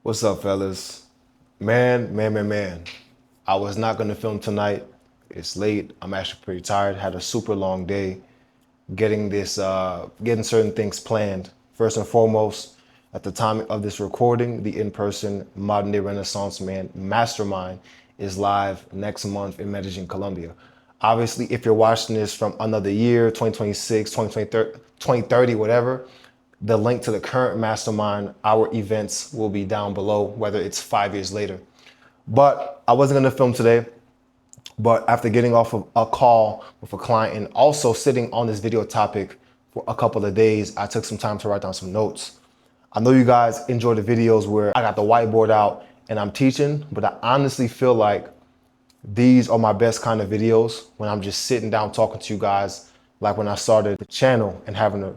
What's up, fellas? Man. I was not gonna film tonight. It's late. I'm actually pretty tired. Had a super long day getting certain things planned. First and foremost, at the time of this recording, the in-person Modern Day Renaissance Man Mastermind is live next month in Medellin, Colombia. Obviously, if you're watching this from another year, 2026, 2030, whatever, the link to the current mastermind, our events will be down below, whether it's 5 years later. But I wasn't gonna film today, but after getting off of a call with a client and also sitting on this video topic for a couple of days, I took some time to write down some notes. I know you guys enjoy the videos where I got the whiteboard out and I'm teaching, but I honestly feel like these are my best kind of videos when I'm just sitting down talking to you guys, like when I started the channel and having an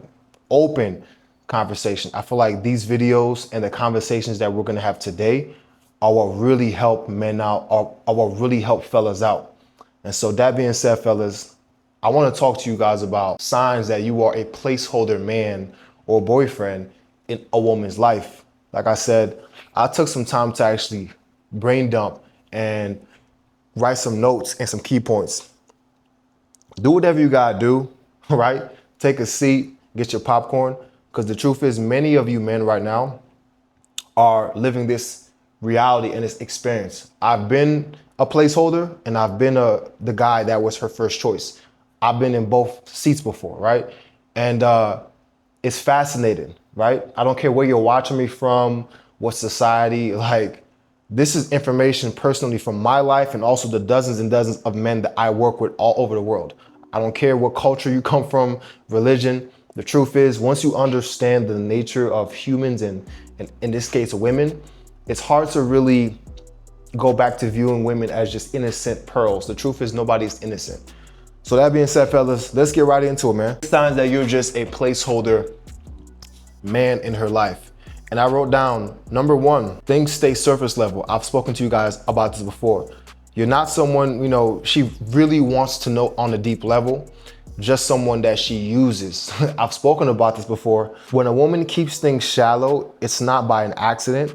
open conversation. I feel like these videos and the conversations that we're gonna have today are what really help men out, are what really help fellas out. And so that being said, fellas, I wanna talk to you guys about signs that you are a placeholder man or boyfriend in a woman's life. Like I said, I took some time to actually brain dump and write some notes and some key points. Do whatever you gotta do, right? Take a seat, get your popcorn, because the truth is many of you men right now are living this reality and this experience. I've been a placeholder and I've been the guy that was her first choice. I've been in both seats before, right? And it's fascinating, right? I don't care where you're watching me from, what society, like this is information personally from my life and also the dozens and dozens of men that I work with all over the world. I don't care what culture you come from, religion. The truth is, once you understand the nature of humans and in this case, women, it's hard to really go back to viewing women as just innocent pearls. The truth is nobody's innocent. So that being said, fellas, let's get right into it, man. Signs that you're just a placeholder man in her life. And I wrote down, number one, things stay surface level. I've spoken to you guys about this before. You're not someone, she really wants to know on a deep level, just someone that she uses. I've spoken about this before. When a woman keeps things shallow, it's not by an accident,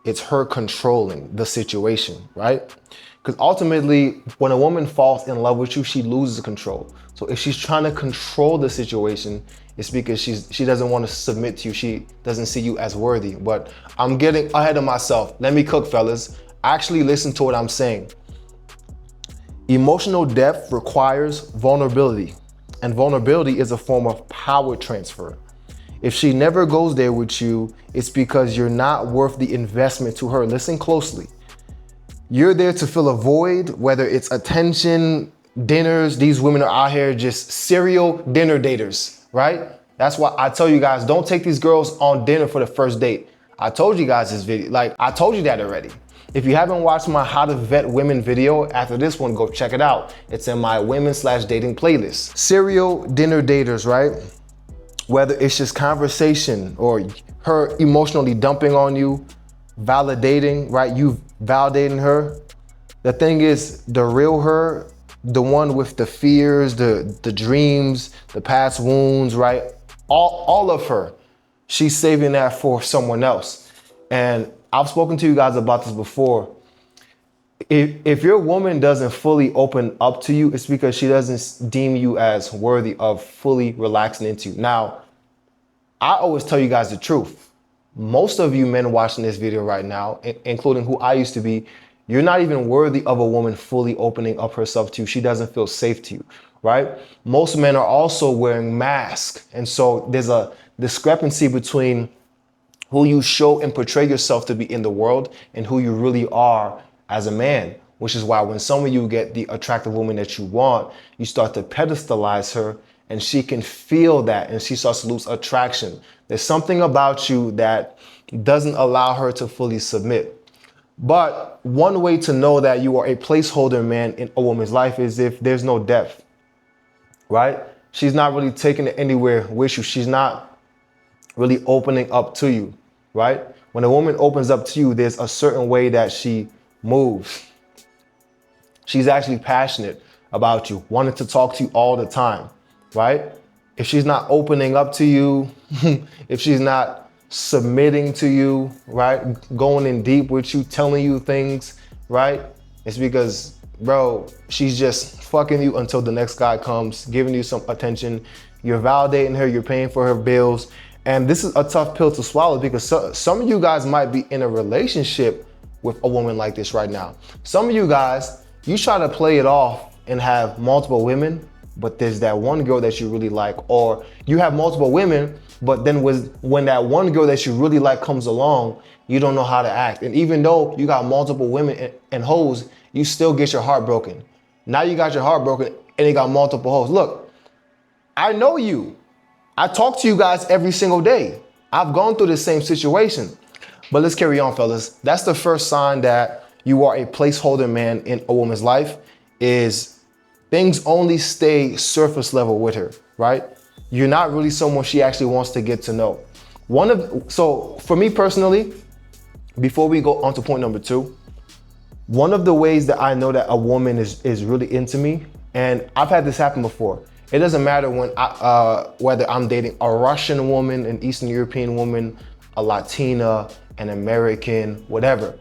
it's her controlling the situation, right? Because ultimately, when a woman falls in love with you, she loses control. So if she's trying to control the situation, it's because she doesn't want to submit to you. She doesn't see you as worthy. But I'm getting ahead of myself. Let me cook, fellas. Actually listen to what I'm saying. Emotional depth requires vulnerability, and vulnerability is a form of power transfer. If she never goes there with you, it's because you're not worth the investment to her. Listen closely. You're there to fill a void, whether it's attention, dinners. These women are out here just serial dinner daters, right? That's why I tell you guys, don't take these girls on dinner for the first date. I told you guys this video, I told you that already. If you haven't watched my How to Vet Women video, after this one, go check it out. It's in my women/dating playlist. Serial dinner daters, right? Whether it's just conversation or her emotionally dumping on you, validating, right? You validating her. The thing is, the real her, the one with the fears, the dreams, the past wounds, right? All of her, she's saving that for someone else. And I've spoken to you guys about this before. If your woman doesn't fully open up to you, it's because she doesn't deem you as worthy of fully relaxing into you. Now, I always tell you guys the truth. Most of you men watching this video right now, including who I used to be, you're not even worthy of a woman fully opening up herself to you. She doesn't feel safe to you, right? Most men are also wearing masks. And so there's a discrepancy between who you show and portray yourself to be in the world and who you really are as a man, which is why when some of you get the attractive woman that you want, you start to pedestalize her and she can feel that and she starts to lose attraction. There's something about you that doesn't allow her to fully submit. But one way to know that you are a placeholder man in a woman's life is if there's no depth, right? She's not really taking it anywhere with you. She's not really opening up to you, right? When a woman opens up to you, there's a certain way that she moves. She's actually passionate about you, wanting to talk to you all the time, right? If she's not opening up to you, if she's not submitting to you, right? Going in deep with you, telling you things, right? It's because, bro, she's just fucking you until the next guy comes, giving you some attention. You're validating her, you're paying for her bills. And this is a tough pill to swallow because some of you guys might be in a relationship with a woman like this right now. Some of you guys, you try to play it off and have multiple women, but there's that one girl that you really like, or you have multiple women, but then when that one girl that you really like comes along, you don't know how to act. And even though you got multiple women and hoes, you still get your heart broken. Now you got your heart broken and you got multiple hoes. Look, I know you. I talk to you guys every single day. I've gone through the same situation. But let's carry on, fellas. That's the first sign that you are a placeholder man in a woman's life, is things only stay surface level with her, right? You're not really someone she actually wants to get to know. So for me personally, before we go on to point number 2, one of the ways that I know that a woman is really into me, and I've had this happen before. It doesn't matter whether I'm dating a Russian woman, an Eastern European woman, a Latina, an American, whatever.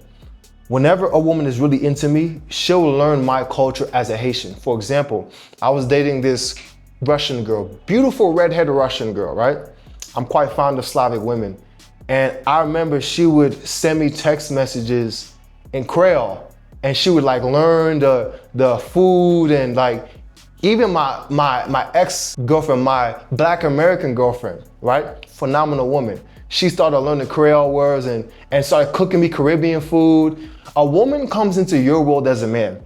Whenever a woman is really into me, she'll learn my culture as a Haitian. For example, I was dating this Russian girl, beautiful redhead Russian girl, right? I'm quite fond of Slavic women. And I remember she would send me text messages in Creole, and she would like learn the food, and like even my ex-girlfriend, my Black American girlfriend, right? Phenomenal woman. She started learning Creole words and started cooking me Caribbean food. A woman comes into your world as a man.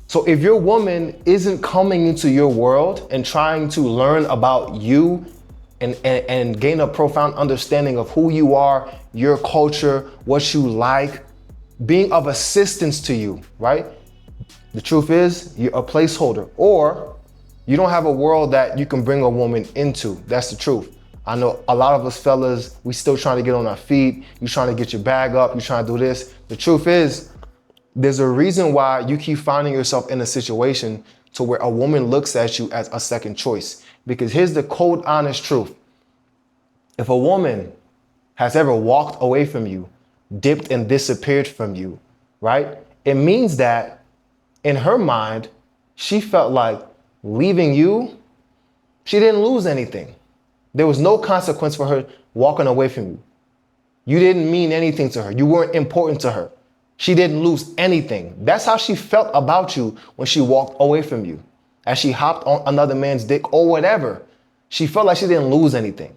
So if your woman isn't coming into your world and trying to learn about you and gain a profound understanding of who you are, your culture, what you like, being of assistance to you, right? The truth is, you're a placeholder, or you don't have a world that you can bring a woman into. That's the truth. I know a lot of us fellas, we still trying to get on our feet. You trying to get your bag up, you trying to do this. The truth is, there's a reason why you keep finding yourself in a situation to where a woman looks at you as a second choice. Because here's the cold, honest truth. If a woman has ever walked away from you, dipped and disappeared from you, right? It means that in her mind, she felt like leaving you, she didn't lose anything. There was no consequence for her walking away from you. You didn't mean anything to her. You weren't important to her. She didn't lose anything. That's how she felt about you when she walked away from you. As she hopped on another man's dick or whatever, she felt like she didn't lose anything.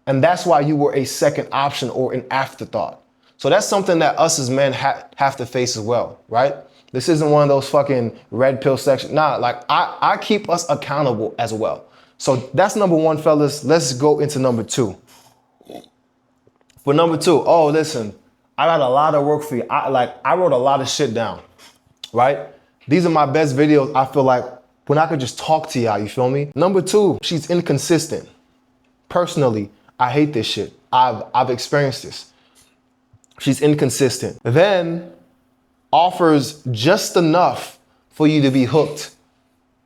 And that's why you were a second option or an afterthought. So that's something that us as men have to face as well, right? This isn't one of those fucking red pill sections. Nah, like I keep us accountable as well. So that's number 1, fellas. Let's go into number 2. For number 2, oh, listen, I got a lot of work for you. I wrote a lot of shit down, right? These are my best videos. I feel like when I could just talk to y'all, you feel me? Number 2, she's inconsistent. Personally, I hate this shit. I've experienced this. She's inconsistent. Then offers just enough for you to be hooked.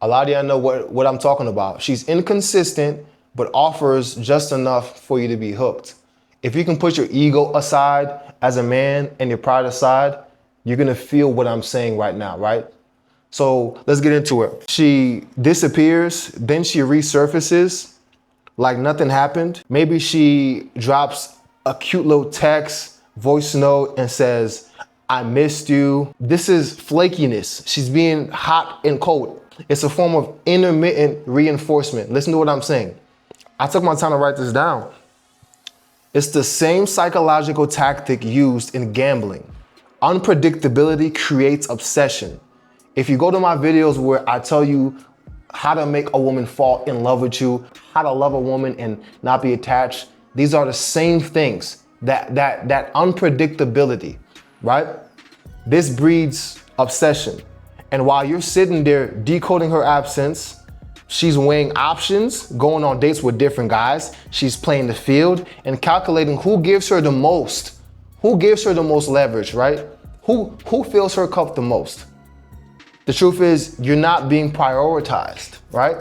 A lot of y'all know what I'm talking about. She's inconsistent, but offers just enough for you to be hooked. If you can put your ego aside as a man and your pride aside, you're gonna feel what I'm saying right now, right? So let's get into it. She disappears, then she resurfaces like nothing happened. Maybe she drops a cute little text, voice note, and says, I missed you. This is flakiness. She's being hot and cold. It's a form of intermittent reinforcement. Listen to what I'm saying. I took my time to write this down. It's the same psychological tactic used in gambling. Unpredictability creates obsession. If you go to my videos where I tell you how to make a woman fall in love with you, how to love a woman and not be attached, these are the same things. That unpredictability, right? This breeds obsession. And while you're sitting there decoding her absence, she's weighing options, going on dates with different guys. She's playing the field and calculating who gives her the most. Who gives her the most leverage, right? Who fills her cup the most? The truth is, you're not being prioritized, right?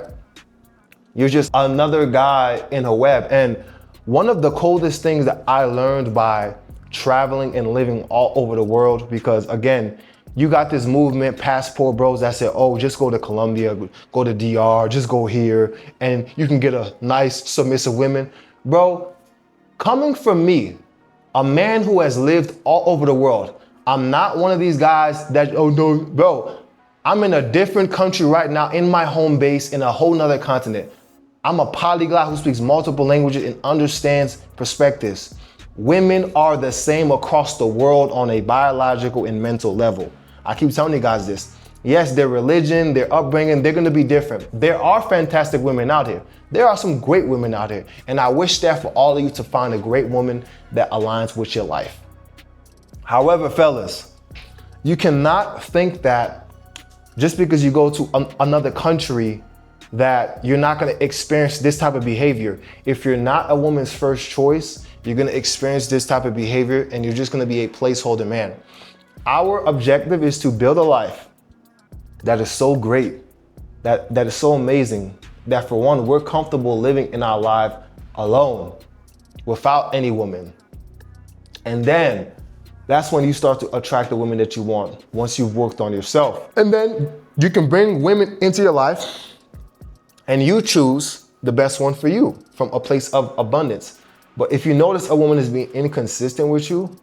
You're just another guy in her web. And One of the coldest things that I learned by traveling and living all over the world, because again, you got this movement, passport bros that said, oh, just go to Colombia, go to DR, just go here, and you can get a nice submissive woman. Bro, coming from me, a man who has lived all over the world, I'm not one of these guys that, oh no, bro, I'm in a different country right now in my home base in a whole nother continent. I'm a polyglot who speaks multiple languages and understands perspectives. Women are the same across the world on a biological and mental level. I keep telling you guys this. Yes, their religion, their upbringing, they're gonna be different. There are fantastic women out here. There are some great women out here. And I wish that for all of you to find a great woman that aligns with your life. However, fellas, you cannot think that just because you go to another country that you're not gonna experience this type of behavior. If you're not a woman's first choice, you're gonna experience this type of behavior and you're just gonna be a placeholder man. Our objective is to build a life that is so great, that is so amazing, that for one, we're comfortable living in our life alone, without any woman. And then that's when you start to attract the women that you want, once you've worked on yourself. And then you can bring women into your life and you choose the best one for you from a place of abundance. But if you notice a woman is being inconsistent with you,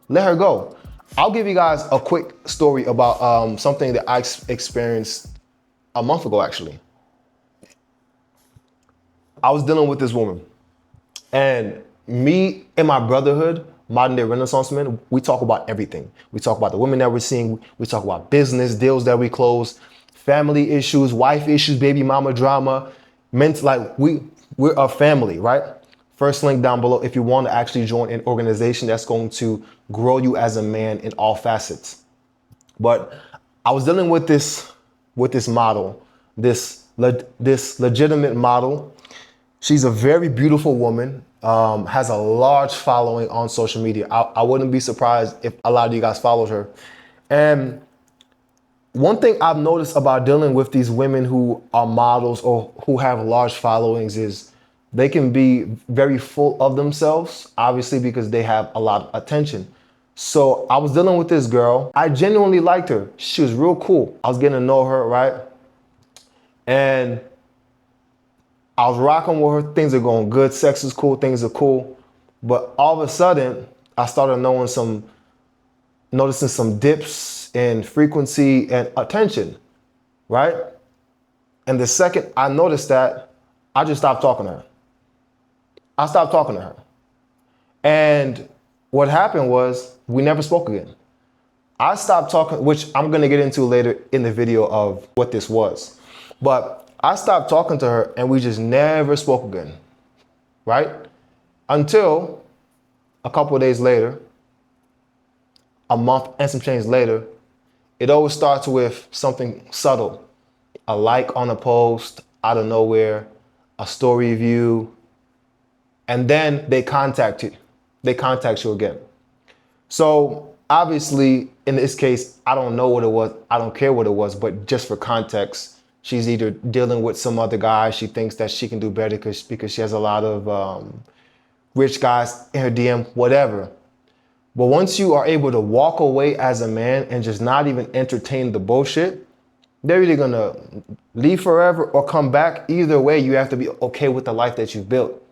let her go. I'll give you guys a quick story about something that I experienced a month ago, actually. I was dealing with this woman, and me and my brotherhood, modern day Renaissance men, we talk about everything. We talk about the women that we're seeing. We talk about business deals that we close, family issues, wife issues, baby mama drama. We're a family, right? First link down below if you want to actually join an organization that's going to grow you as a man in all facets. But I was dealing with this model, this legitimate model. She's a very beautiful woman, has a large following on social media. I wouldn't be surprised if a lot of you guys followed her. And one thing I've noticed about dealing with these women who are models or who have large followings is they can be very full of themselves, obviously, because they have a lot of attention. So I was dealing with this girl. I genuinely liked her. She was real cool. I was getting to know her, right? And I was rocking with her. Things are going good. Sex is cool. Things are cool. But all of a sudden, I started noticing some dips in frequency and attention, right? And the second I noticed that, I just stopped talking to her. I stopped talking to her. And what happened was we never spoke again. I stopped talking, which I'm gonna get into later in the video of what this was. But I stopped talking to her and we just never spoke again, right? Until a couple of days later, a month and some change later, it always starts with something subtle. A like on a post, out of nowhere, a story view, and then they contact you. They contact you again. So obviously, in this case, I don't know what it was. I don't care what it was, but just for context, she's either dealing with some other guy. She thinks that she can do better because she has a lot of rich guys in her DM, whatever. But once you are able to walk away as a man and just not even entertain the bullshit, they're either gonna leave forever or come back. Either way, you have to be okay with the life that you've built.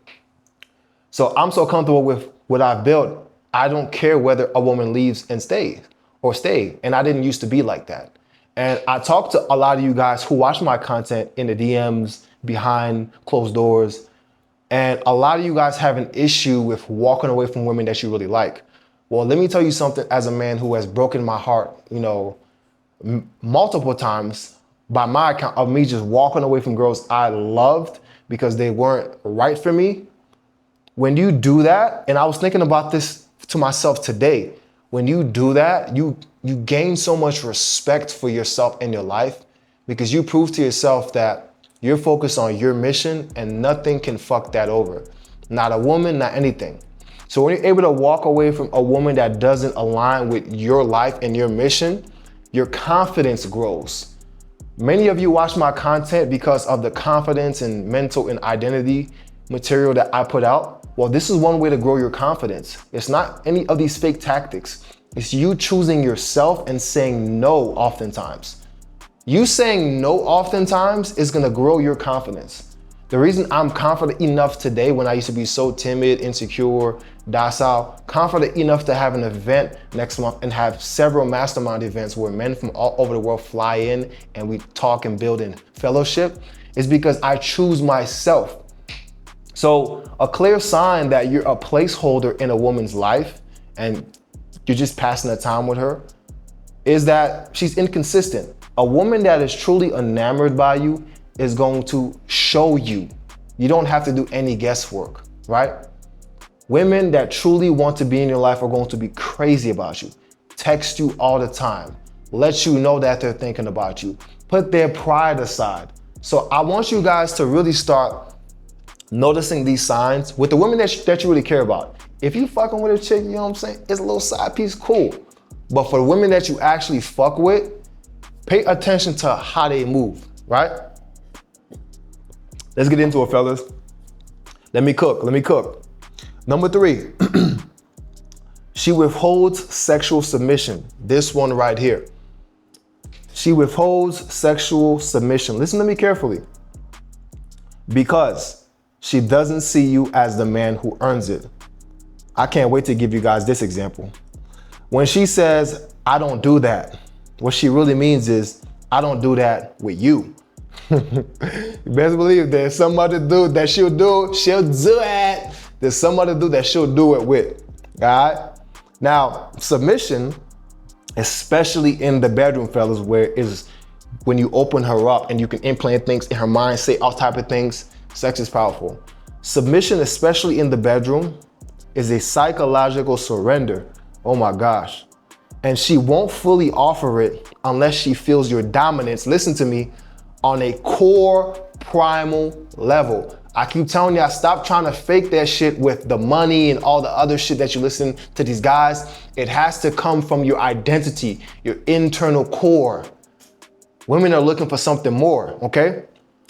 So I'm so comfortable with what I've built, I don't care whether a woman leaves and stays or stay. And I didn't used to be like that. And I talk to a lot of you guys who watch my content in the DMs, behind closed doors. And a lot of you guys have an issue with walking away from women that you really like. Well, let me tell you something as a man who has broken my heart, multiple times by my account of me just walking away from girls I loved because they weren't right for me. When you do that, and I was thinking about this to myself today, when you do that, you gain so much respect for yourself in your life because you prove to yourself that you're focused on your mission and nothing can fuck that over. Not a woman, not anything. So when you're able to walk away from a woman that doesn't align with your life and your mission, your confidence grows. Many of you watch my content because of the confidence and mental and identity material that I put out. Well, this is one way to grow your confidence. It's not any of these fake tactics. It's you choosing yourself and saying no oftentimes. You saying no oftentimes is gonna grow your confidence. The reason I'm confident enough today, when I used to be so timid, insecure, docile, confident enough to have an event next month and have several mastermind events where men from all over the world fly in and we talk and build in fellowship, is because I choose myself. So a clear sign that you're a placeholder in a woman's life and you're just passing the time with her is that she's inconsistent. A woman that is truly enamored by you is going to show you. You don't have to do any guesswork, right? Women that truly want to be in your life are going to be crazy about you, text you all the time, let you know that they're thinking about you, put their pride aside. So I want you guys to really start noticing these signs with the women that you really care about. If you fucking with a chick, you know what I'm saying? It's a little side piece, cool. But for the women that you actually fuck with, pay attention to how they move, right? Let's get into it, fellas. Let me cook. Number 3, she withholds sexual submission. This one right here. She withholds sexual submission. Listen to me carefully. Because she doesn't see you as the man who earns it. I can't wait to give you guys this example. When she says, I don't do that, what she really means is, I don't do that with you. You best believe there's some other dude that she'll do it. There's some other dude that she'll do it with, all right? Now, submission, especially in the bedroom, fellas, where is when you open her up and you can implant things in her mind, say all type of things, sex is powerful. Submission, especially in the bedroom, is a psychological surrender. Oh my gosh. And she won't fully offer it unless she feels your dominance, listen to me, on a core primal level. I keep telling y'all, stop trying to fake that shit with the money and all the other shit that you listen to these guys. It has to come from your identity, your internal core. Women are looking for something more, okay?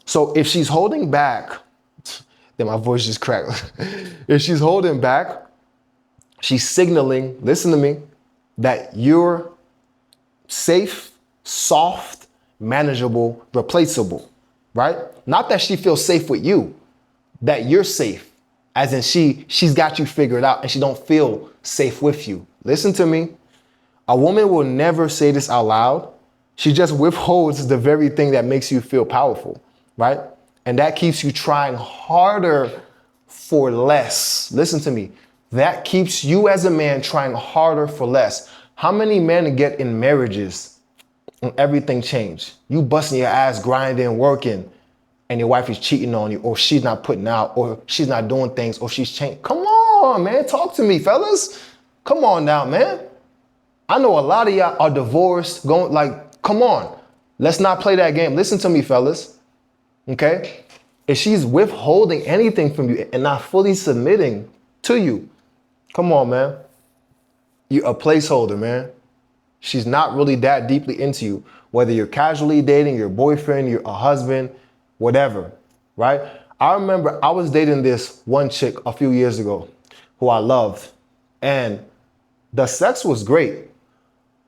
So if she's holding back, then my voice just cracked. If she's holding back, she's signaling, listen to me, that you're safe, soft, manageable, replaceable, right? Not that she feels safe with you, that you're safe, as in she's got you figured out and she don't feel safe with you. Listen to me. A woman will never say this out loud. She just withholds the very thing that makes you feel powerful, right? And that keeps you trying harder for less. Listen to me. That keeps you as a man trying harder for less. How many men get in marriages and everything changed? You busting your ass, grinding, working, and your wife is cheating on you, or she's not putting out, or she's not doing things, or she's changed. Come on, man. Talk to me, fellas. Come on now, man. I know a lot of y'all are divorced, going like, come on. Let's not play that game. Listen to me, fellas. Okay? If she's withholding anything from you and not fully submitting to you, come on, man. You're a placeholder, man. She's not really that deeply into you. Whether you're casually dating, your boyfriend, you're a husband, whatever, right? I remember I was dating this one chick a few years ago who I loved, and the sex was great,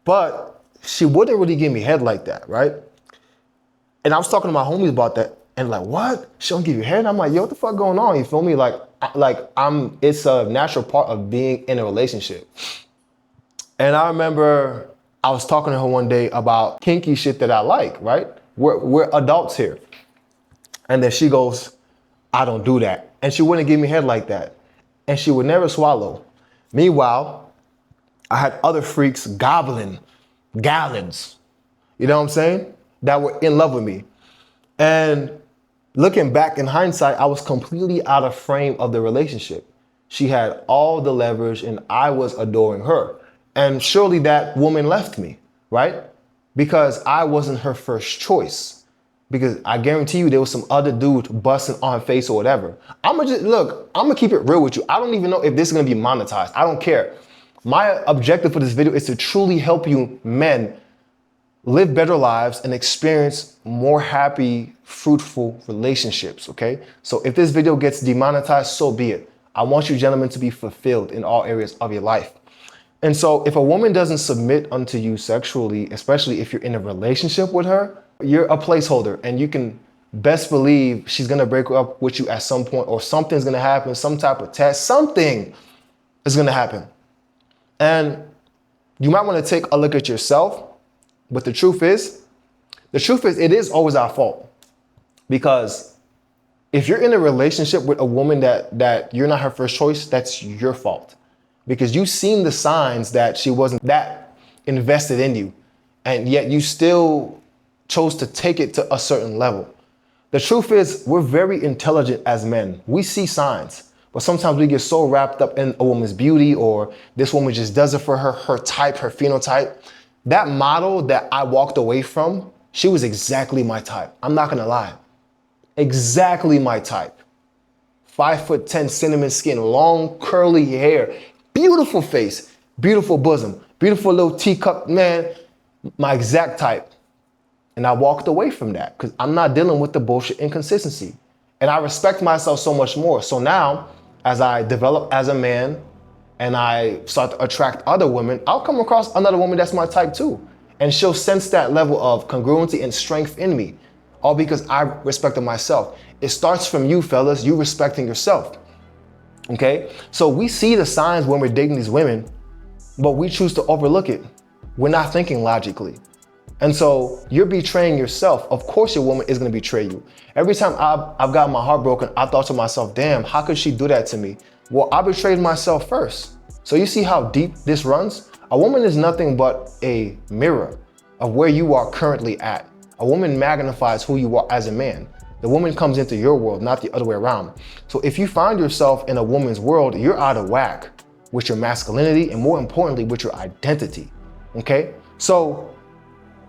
but she wouldn't really give me head like that, right? And I was talking to my homies about that, and like, what? She don't give you head? I'm like, yo, what the fuck going on? You feel me? It's a natural part of being in a relationship. And I remember I was talking to her one day about kinky shit that I like, right? We're adults here. And then she goes, I don't do that. And she wouldn't give me head like that. And she would never swallow. Meanwhile, I had other freaks gobbling gallons, you know what I'm saying? That were in love with me. And looking back in hindsight, I was completely out of frame of the relationship. She had all the leverage and I was adoring her. And surely that woman left me, right? Because I wasn't her first choice. Because I guarantee you there was some other dude busting on her face or whatever. I'm gonna keep it real with you. I don't even know if this is gonna be monetized. I don't care. My objective for this video is to truly help you men live better lives and experience more happy, fruitful relationships, okay? So if this video gets demonetized, so be it. I want you gentlemen to be fulfilled in all areas of your life. And so if a woman doesn't submit unto you sexually, especially if you're in a relationship with her, you're a placeholder, and you can best believe she's gonna break up with you at some point, or something's gonna happen, some type of test, something is gonna happen. And you might wanna take a look at yourself, but the truth is, it is always our fault. Because if you're in a relationship with a woman that you're not her first choice, that's your fault. Because you've seen the signs that she wasn't that invested in you, and yet you still chose to take it to a certain level. The truth is, we're very intelligent as men. We see signs, but sometimes we get so wrapped up in a woman's beauty, or this woman just does it for her type, her phenotype. That model that I walked away from, she was exactly my type. I'm not gonna lie. Exactly my type. 5'10" cinnamon skin, long curly hair, beautiful face, beautiful bosom, beautiful little teacup, man, my exact type. And I walked away from that because I'm not dealing with the bullshit inconsistency. And I respect myself so much more. So now, as I develop as a man and I start to attract other women, I'll come across another woman that's my type too. And she'll sense that level of congruency and strength in me, all because I respected myself. It starts from you, fellas, you respecting yourself. Okay? So we see the signs when we're dating these women, but we choose to overlook it. We're not thinking logically. And so you're betraying yourself. Of course your woman is gonna betray you. Every time I've got my heart broken, I thought to myself, damn, how could she do that to me? Well, I betrayed myself first. So you see how deep this runs? A woman is nothing but a mirror of where you are currently at. A woman magnifies who you are as a man. The woman comes into your world, not the other way around. So if you find yourself in a woman's world, you're out of whack with your masculinity, and more importantly, with your identity, okay? So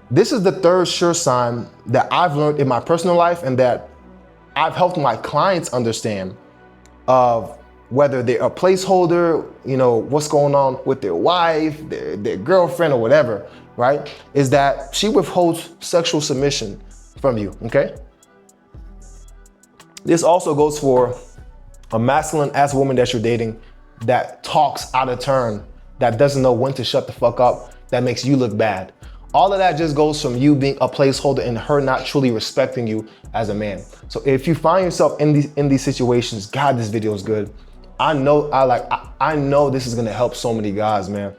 this is the third sure sign that I've learned in my personal life, and that I've helped my clients understand of whether they're a placeholder, you know, what's going on with their wife, their girlfriend, or whatever, right? Is that she withholds sexual submission from you, okay? This also goes for a masculine ass woman that you're dating that talks out of turn, that doesn't know when to shut the fuck up, that makes you look bad. All of that just goes from you being a placeholder and her not truly respecting you as a man. So if you find yourself in these situations, God, this video is good. I know this is gonna help so many guys, man,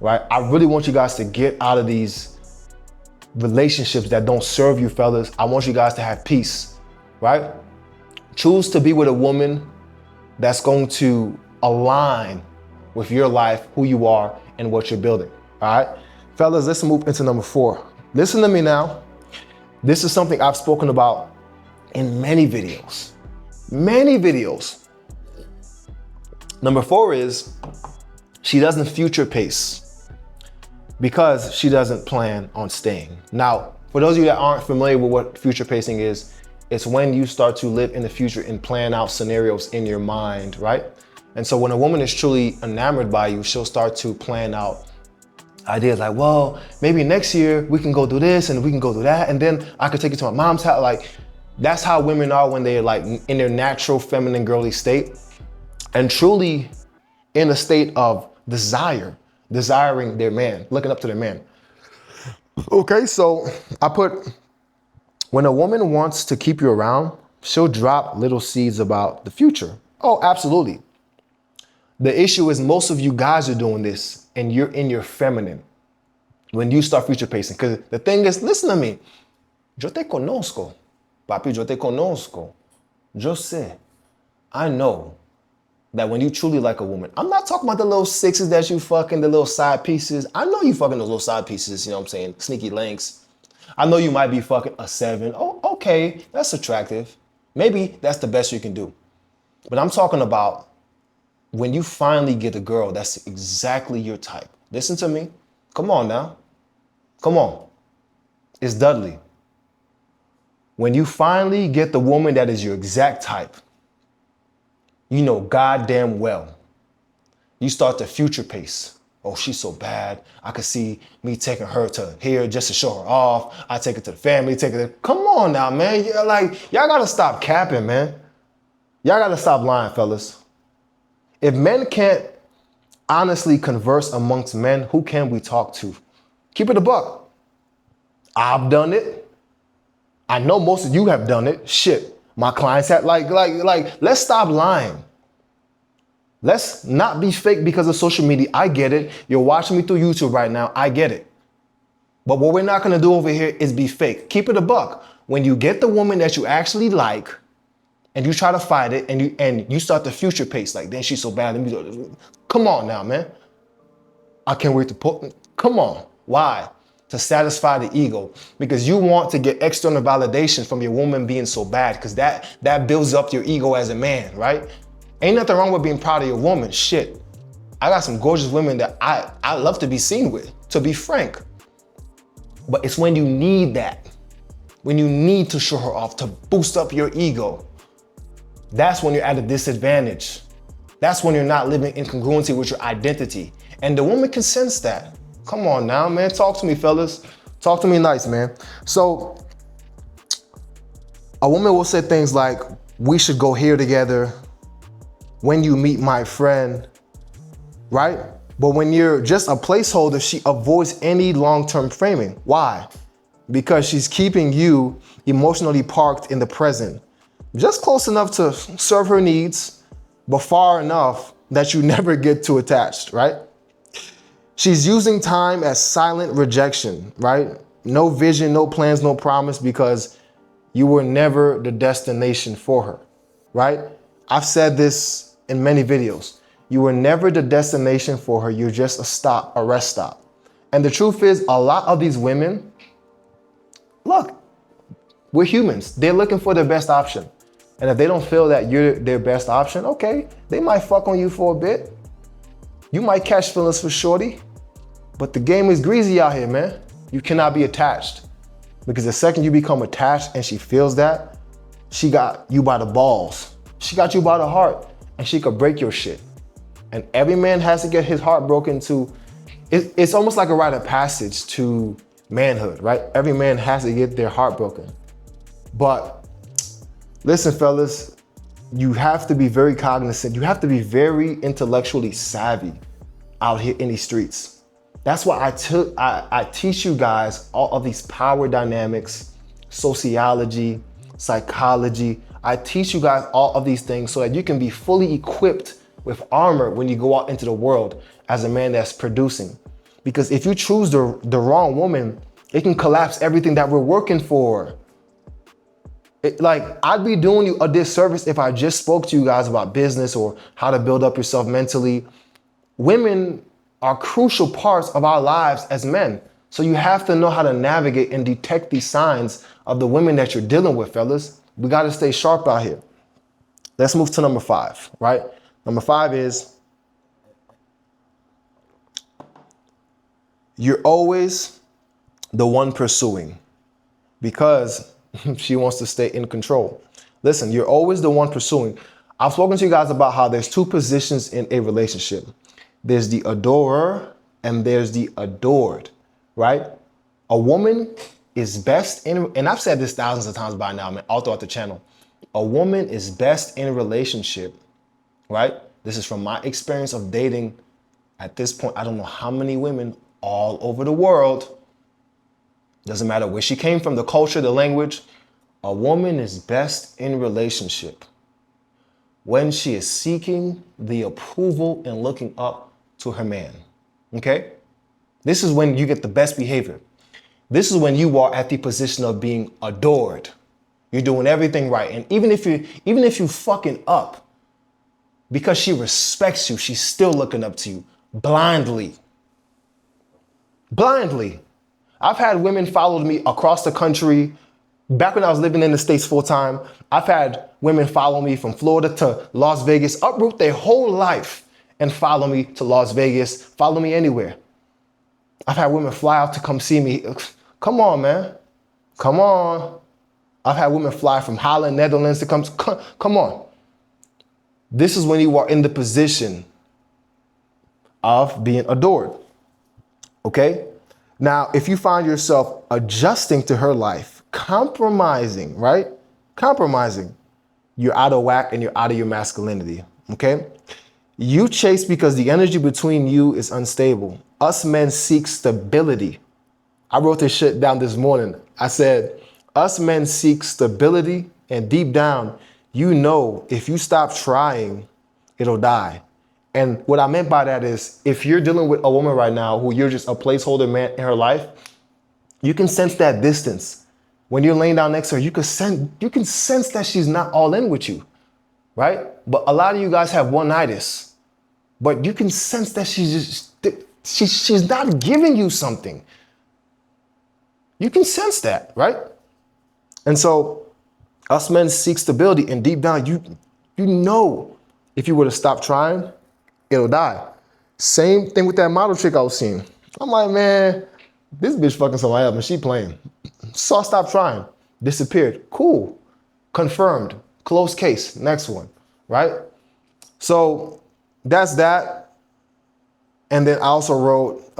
right? I really want you guys to get out of these relationships that don't serve you, fellas. I want you guys to have peace, right? Choose to be with a woman that's going to align with your life, who you are, and what you're building, all right? Fellas, let's move into number 4. Listen to me now. This is something I've spoken about in many videos. Number 4 is she doesn't future pace because she doesn't plan on staying. Now, for those of you that aren't familiar with what future pacing is, it's when you start to live in the future and plan out scenarios in your mind, right? And so when a woman is truly enamored by you, she'll start to plan out ideas like, well, maybe next year we can go do this and we can go do that, and then I could take you to my mom's house. Like, that's how women are when they're like in their natural feminine girly state and truly in a state of desiring their man, looking up to their man. Okay, so I put, when a woman wants to keep you around, she'll drop little seeds about the future. Oh, absolutely. The issue is most of you guys are doing this and you're in your feminine when you start future pacing. Because the thing is, listen to me. Yo te conozco. Papi, yo te conozco. Yo sé. I know that when you truly like a woman, I'm not talking about the little sixes that you fucking, the little side pieces. I know you fucking those little side pieces, you know what I'm saying? Sneaky links. I know you might be fucking a 7. Oh, okay, that's attractive. Maybe that's the best you can do. But I'm talking about when you finally get a girl that's exactly your type. Listen to me. Come on now. Come on. It's Dudley. When you finally get the woman that is your exact type, you know goddamn well, you start to future pace. Oh, she's so bad. I could see me taking her to here just to show her off. I take her to the family, take her to, come on now, man. Y'all gotta stop capping, man. Y'all gotta stop lying, fellas. If men can't honestly converse amongst men, who can we talk to? Keep it a buck. I've done it. I know most of you have done it. Shit. My clients had let's stop lying. Let's not be fake because of social media. I get it. You're watching me through YouTube right now. I get it. But what we're not going to do over here is be fake. Keep it a buck. When you get the woman that you actually like and you try to fight it and you start the future pace, like, then she's so bad. Come on now, man. I can't wait to put, come on. Why? To satisfy the ego, because you want to get external validation from your woman being so bad, because that builds up your ego as a man, right? Ain't nothing wrong with being proud of your woman. Shit. I got some gorgeous women that I love to be seen with, to be frank. But it's when you need that, when you need to show her off to boost up your ego, that's when you're at a disadvantage. That's when you're not living in congruency with your identity. And the woman can sense that. Come on now, man. Talk to me, fellas. Talk to me nice, man. So a woman will say things like, we should go here together. When you meet my friend, right? But when you're just a placeholder, she avoids any long-term framing. Why? Because she's keeping you emotionally parked in the present. Just close enough to serve her needs, but far enough that you never get too attached, right? She's using time as silent rejection, right? No vision, no plans, no promise, because you were never the destination for her, right? I've said this in many videos. You were never the destination for her. You're just a stop, a rest stop. And the truth is, a lot of these women, look, we're humans. They're looking for their best option. And if they don't feel that you're their best option, okay, they might fuck on you for a bit. You might catch feelings for shorty, but the game is greasy out here, man. You cannot be attached, because the second you become attached and she feels that, she got you by the balls. She got you by the heart, and she could break your shit. And every man has to get his heart broken to, it's almost like a rite of passage to manhood, right? Every man has to get their heart broken. But listen, fellas, you have to be very cognizant. You have to be very intellectually savvy out here in these streets. That's why I teach you guys all of these power dynamics, sociology, psychology. I teach you guys all of these things so that you can be fully equipped with armor when you go out into the world as a man that's producing. Because if you choose the wrong woman, it can collapse everything that we're working for. I'd be doing you a disservice if I just spoke to you guys about business or how to build up yourself mentally. Women are crucial parts of our lives as men. So you have to know how to navigate and detect these signs of the women that you're dealing with, fellas. We got to stay sharp out here. Let's move to number 5, right? Number 5 is, you're always the one pursuing because she wants to stay in control. Listen, you're always the one pursuing. I've spoken to you guys about how there's 2 positions in a relationship. There's the adorer and there's the adored, right? A woman is best in, and I've said this thousands of times by now, man, all throughout the channel. A woman is best in a relationship, right? This is from my experience of dating. At this point, I don't know how many women all over the world. Doesn't matter where she came from, the culture, the language. A woman is best in relationship when she is seeking the approval and looking up to her man, okay? This is when you get the best behavior. This is when you are at the position of being adored. You're doing everything right. And even if you fucking up, because she respects you, she's still looking up to you blindly. Blindly. I've had women follow me across the country. Back when I was living in the States full time, I've had women follow me from Florida to Las Vegas, uproot their whole life and follow me to Las Vegas, follow me anywhere. I've had women fly out to come see me. Come on, man. Come on. I've had women fly from Holland, Netherlands to come on. This is when you are in the position of being adored, okay? Now, if you find yourself adjusting to her life, compromising, right? Compromising, you're out of whack and you're out of your masculinity, okay? You chase because the energy between you is unstable. Us men seek stability. I wrote this shit down this morning. I said, us men seek stability, and deep down, you know if you stop trying, it'll die. And what I meant by that is, if you're dealing with a woman right now who you're just a placeholder man in her life, you can sense that distance. When you're laying down next to her, you can sense that she's not all in with you, right? But a lot of you guys have one-nightists, but you can sense that she's not giving you something. You can sense that, right? And so us men seek stability, and deep down, you know if you were to stop trying, it'll die. Same thing with that model chick I was seeing. I'm like, man, this bitch fucking somebody up and she playing. So I stopped trying, disappeared. Cool, confirmed, closed case, next one, right? So that's that. And then I also wrote,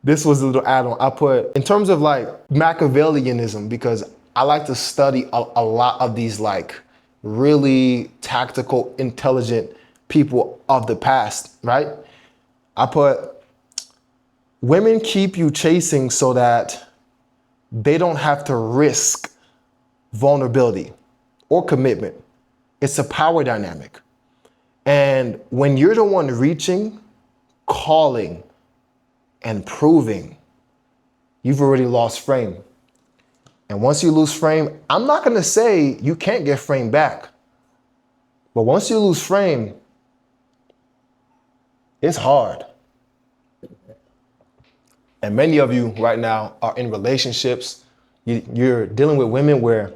this was a little add-on. I put, in terms of like Machiavellianism, because I like to study a lot of these like really tactical, intelligent people of the past, right? I put, women keep you chasing so that they don't have to risk vulnerability or commitment. It's a power dynamic. And when you're the one reaching, calling, and proving, you've already lost frame. And once you lose frame, I'm not gonna say you can't get frame back, but once you lose frame, it's hard. And many of you right now are in relationships. You're dealing with women where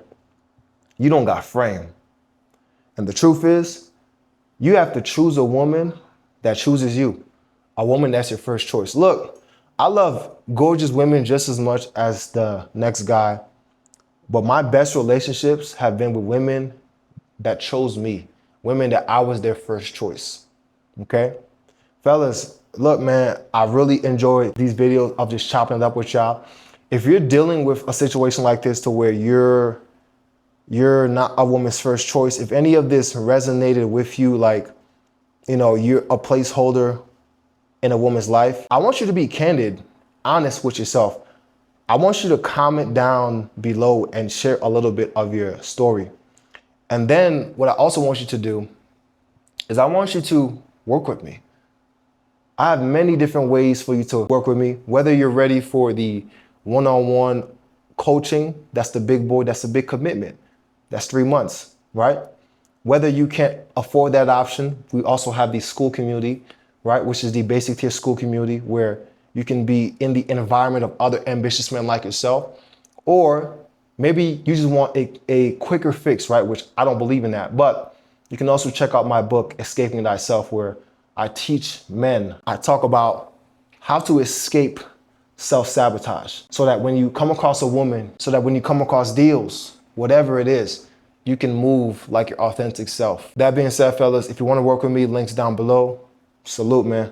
you don't got frame. And the truth is, you have to choose a woman that chooses you, a woman that's your first choice. Look, I love gorgeous women just as much as the next guy, but my best relationships have been with women that chose me, women that I was their first choice, okay? Fellas, look, man, I really enjoy these videos of just chopping it up with y'all. If you're dealing with a situation like this to where you're not a woman's first choice, if any of this resonated with you, like, you know, you're a placeholder in a woman's life, I want you to be candid, honest with yourself. I want you to comment down below and share a little bit of your story. And then what I also want you to do is I want you to work with me. I have many different ways for you to work with me, whether you're ready for the one-on-one coaching, that's the big boy, that's the big commitment. That's 3 months, right? Whether you can't afford that option, we also have the school community, right? Which is the basic tier school community where you can be in the environment of other ambitious men like yourself. Or maybe you just want a quicker fix, right? Which I don't believe in that. But you can also check out my book, Escaping Thyself, where I teach men. I talk about how to escape self-sabotage so that when you come across a woman, so that when you come across deals, whatever it is, you can move like your authentic self. That being said, fellas, if you want to work with me, links down below. Salute, man.